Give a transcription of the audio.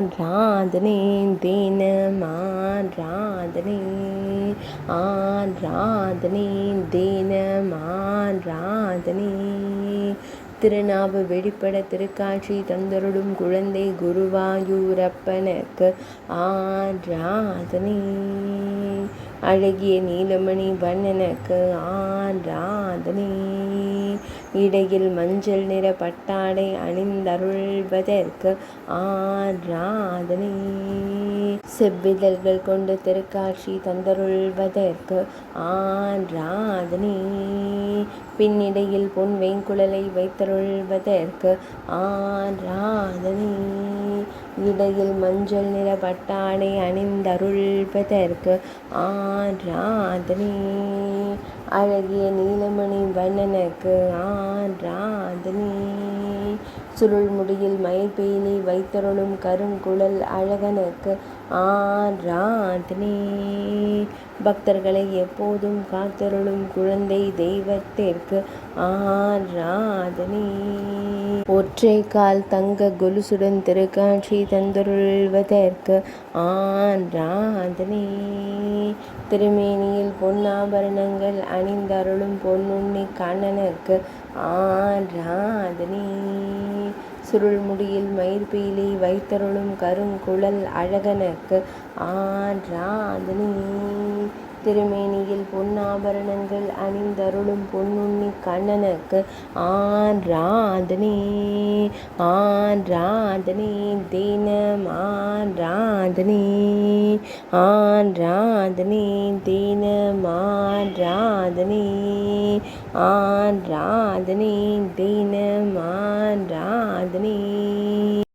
ஆராதனை தினம் ஆராதனை ஆராதனை தினம் ஆராதனை திருநாவு வெளிப்பட திருக்காட்சி தந்தருடும் குழந்தை குருவாயூரப்பனுக்கு ஆராதனை அழகிய நீலமணி வண்ணனுக்கு ஆராதனை இடையில் மஞ்சள் நிற பட்டாடை அணிந்தருள்வதற்கு ஆராதனை செவ்விதழ்கள் கொண்டு திருக்காட்சி தந்தருள்வதற்கு ஆராதனை பின்னிடையில் பொன் வேங்குழலை வைத்தருள்வதற்கு ஆராதனை இடையில் மஞ்சள் நிற பட்டாடை அணிந்தருள்வதற்கு ஆராதனை அழகிய நீலமணி வண்ணனுக்கு ஆராதனை சுருள் முடியில் மயில்பீலி வைத்தருளும் கருங்குழல் அழகனுக்கு ஆராதனை பக்தர்களை எப்போதும் காத்தருளும் குழந்தை தெய்வத்திற்கு ஆராதனை ஒற்றை கால் தங்க கொலுசுடன் திருக்காட்சி தந்தருள்வதற்கு ஆராதனை திருமேனியில் பொன்னாபரணங்கள் அணிந்தருளும் பொன்னுண்ணி கண்ணனுக்கு ஆராதனை சுருள் முடியில் மயிர்பீலி வைத்தருளும் கருங்குழல் அழகனுக்கு ஆராதனை திருமேனியில் பொன்னாபரணங்கள் அணிந்தருளும் பொன்னுண்ணி கண்ணனுக்கு ஆராதனை ஆராதனை தினம் ஆராதனை ஆராதனை தினம் ஆராதனை ஆராதனை தினம் ஆராதனை